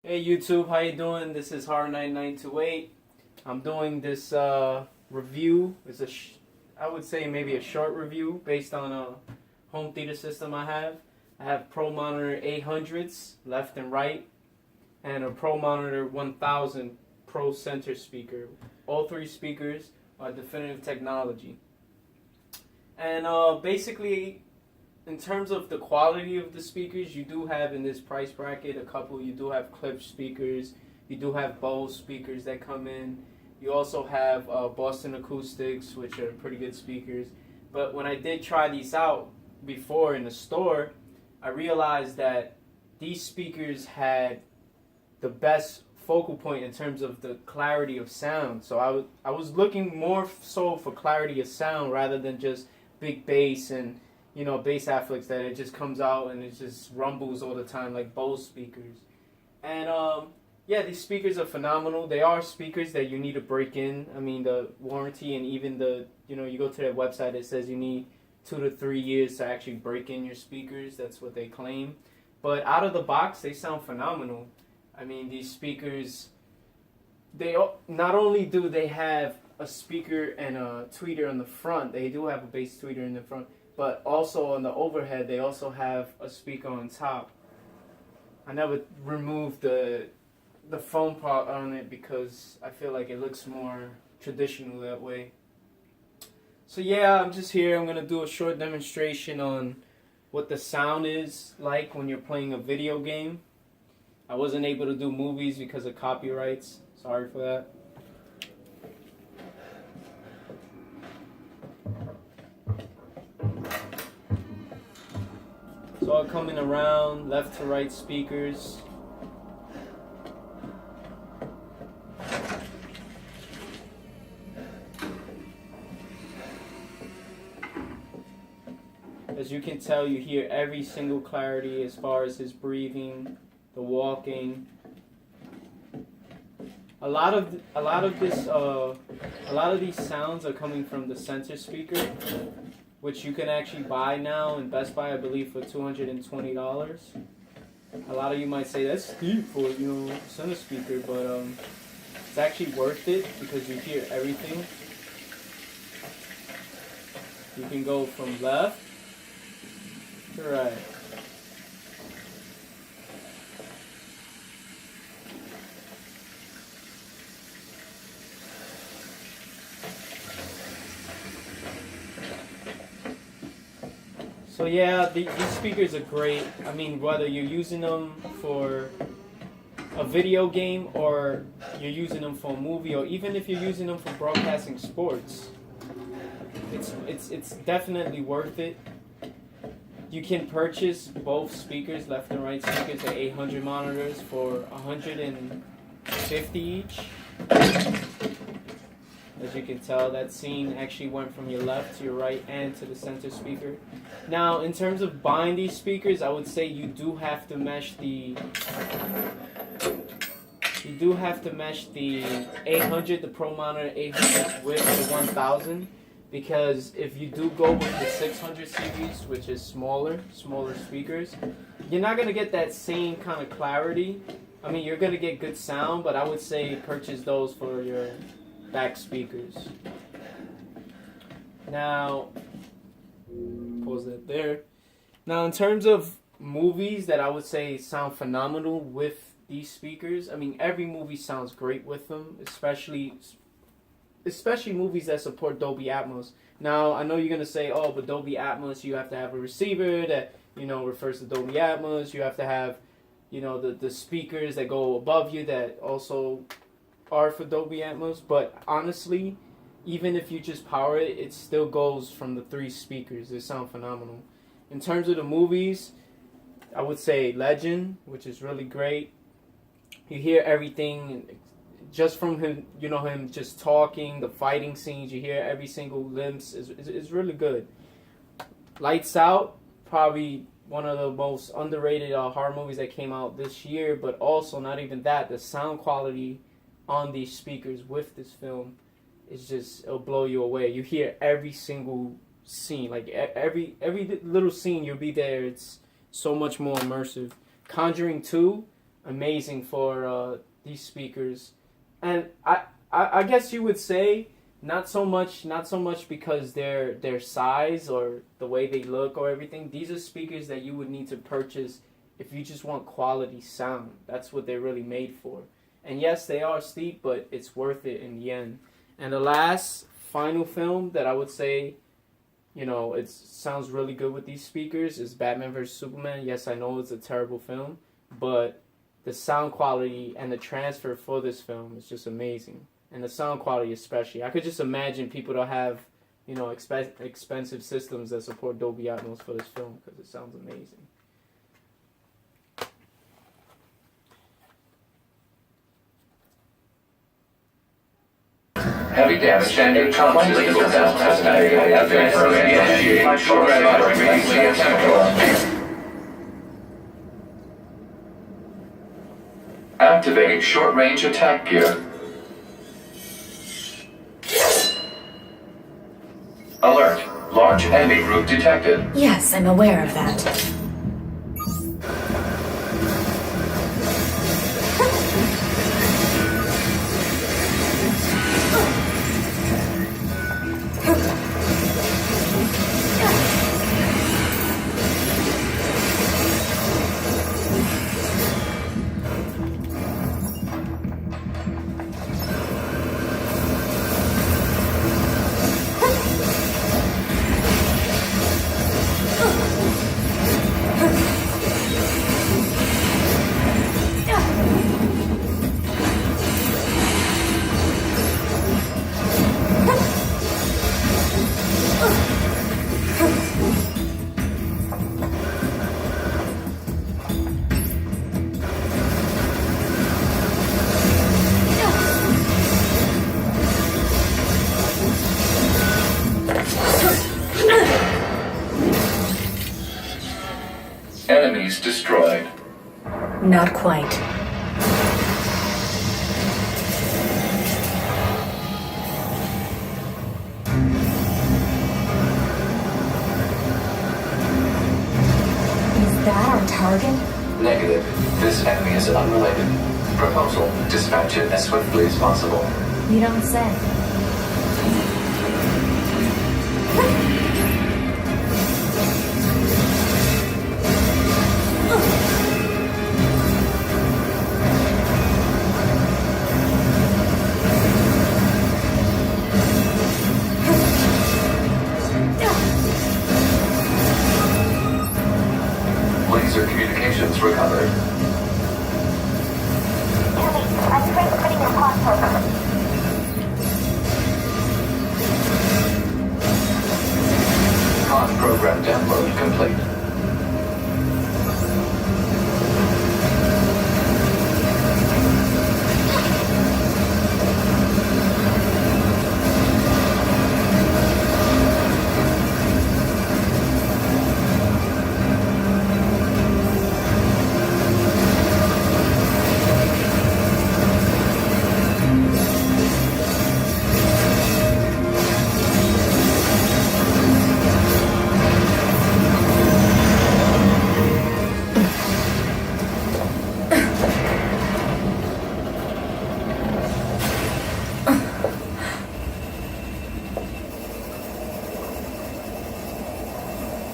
Hey YouTube, how you doing? This is Hard9928. I'm doing this review. It's I would say maybe a short review based on a home theater system I have. I have Pro Monitor 800s left and right, and a Pro Monitor 1000 Procenter speaker. All three speakers are definitive technology. And basically, in terms of the quality of the speakers, you do have in this price bracket a couple. You do have clip speakers. You do have Bose speakers that come in. You also have Boston Acoustics, which are pretty good speakers. But when I did try these out before in the store, I realized that these speakers had the best focal point in terms of the clarity of sound. So I was looking more so for clarity of sound rather than just big bass and bass afflex that it just comes out and it just rumbles all the time like Bose speakers. And yeah, these speakers are phenomenal. They are speakers that you need to break in. I mean, the warranty and even you go to their website, it says you need 2 to 3 years to actually break in your speakers. That's what they claim. But out of the box, they sound phenomenal. I mean, these speakers, they not only do they have a speaker and a tweeter on the front, they do have a bass tweeter in the front, but also on the overhead, they also have a speaker on top. I never removed the foam part on it because I feel like it looks more traditional that way. So yeah, I'm just here. I'm going to do a short demonstration on what the sound is like when you're playing a video game. I wasn't able to do movies because of copyrights. Sorry for that. So all coming around, left to right speakers. As you can tell, you hear every single clarity as far as his breathing, the walking. A lot of these sounds are coming from the center speaker, which you can actually buy now in Best Buy, I believe, for $220. A lot of you might say that's steep for center speaker, but it's actually worth it because you hear everything. You can go from left to right. So yeah, these speakers are great. I mean, whether you're using them for a video game or you're using them for a movie, or even if you're using them for broadcasting sports, it's definitely worth it. You can purchase both speakers, left and right speakers, the 800 monitors for $150 each. As you can tell, that scene actually went from your left to your right and to the center speaker. Now, in terms of buying these speakers, I would say you do have to mesh the 800, the Pro Monitor 800 with the 1000, because if you do go with the 600 series, which is smaller speakers, you're not gonna get that same kind of clarity. I mean, you're gonna get good sound, but I would say purchase those for your back speakers. Now, pause that there. Now, in terms of movies that I would say sound phenomenal with these speakers, I mean, every movie sounds great with them, especially movies that support Dolby Atmos. Now, I know you're gonna say, oh, but Dolby Atmos, you have to have a receiver that refers to Dolby Atmos. You have to have the speakers that go above you that also are for Dolby Atmos, but honestly, even if you just power it, it still goes from the 3 speakers. They sound phenomenal. In terms of the movies, I would say Legend, which is really great. You hear everything just from him, him just talking, the fighting scenes, you hear every single glimpse is really good. Lights Out, probably one of the most underrated horror movies that came out this year, but also not even that, the sound quality on these speakers with this film it'll blow you away. You hear every single scene, like every little scene, you'll be there. It's so much more immersive. Conjuring 2, amazing for these speakers, and I guess you would say not so much because their size or the way they look or everything. These are speakers that you would need to purchase if you just want quality sound. That's what they're really made for. And yes, they are steep, but it's worth it in the end. And the last final film that I would say, you know, it sounds really good with these speakers is Batman vs. Superman. Yes, I know it's a terrible film, but the sound quality and the transfer for this film is just amazing. And the sound quality especially. I could just imagine people that have, you know, expensive systems that support Dolby Atmos for this film because it sounds amazing. Heavy damage and incomplete legal test initiate activating short-range attack gear. Alert! Large enemy group detected. Yes, I'm aware of that. Enemies destroyed. Not quite. Is that our target? Negative. This enemy is unrelated. Proposal: dispatch it as swiftly as possible. You don't say. Laser communications recovered. I'm transmitting your pod program. Pod program download complete.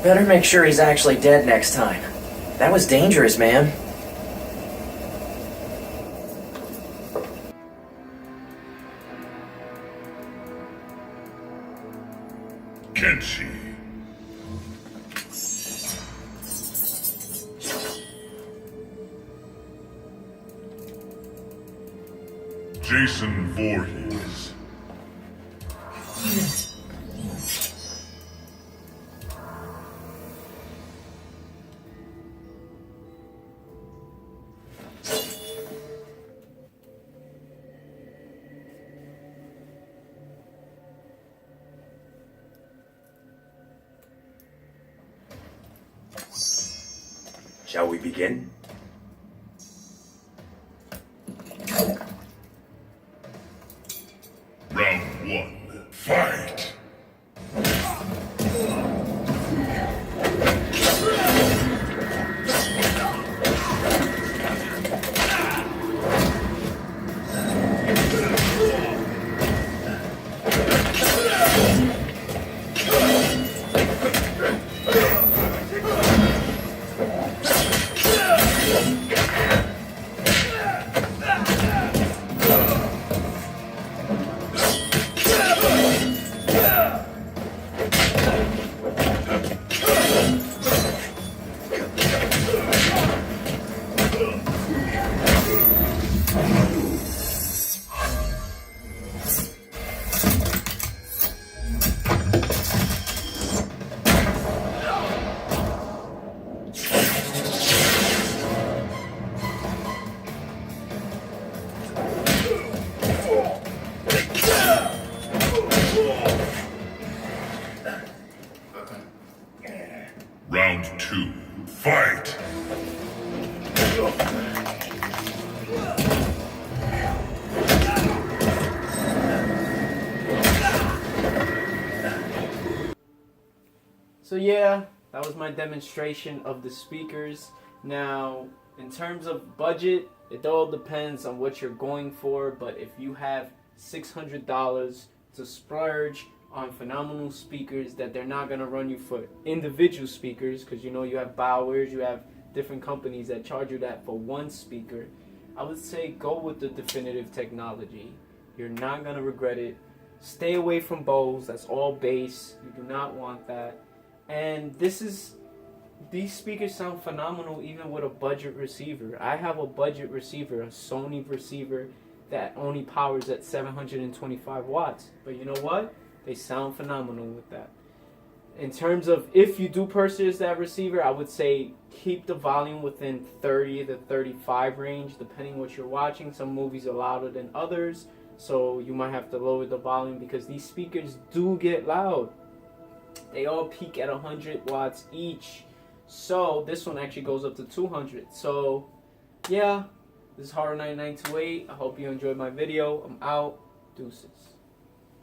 Better make sure he's actually dead next time. That was dangerous, man. Kenshi. Jason Voorhees. Shall we begin? Round one. Fight! So yeah, that was my demonstration of the speakers. Now, in terms of budget, it all depends on what you're going for, but if you have $600 to splurge on phenomenal speakers that they're not going to run you for individual speakers, because you know you have Bowers, you have different companies that charge you that for one speaker, I would say go with the definitive technology. You're not going to regret it. Stay away from Bose. That's all bass. You do not want that. And these speakers sound phenomenal even with a budget receiver. I have a budget receiver, a Sony receiver that only powers at 725 watts. But you know what? They sound phenomenal with that. In terms of if you do purchase that receiver, I would say keep the volume within 30 to 35 range, depending what you're watching. Some movies are louder than others, so you might have to lower the volume because these speakers do get loud. They all peak at 100 watts each. So this one actually goes up to 200. So yeah, this is Horror Night 928. I hope you enjoyed my video. I'm out. Deuces.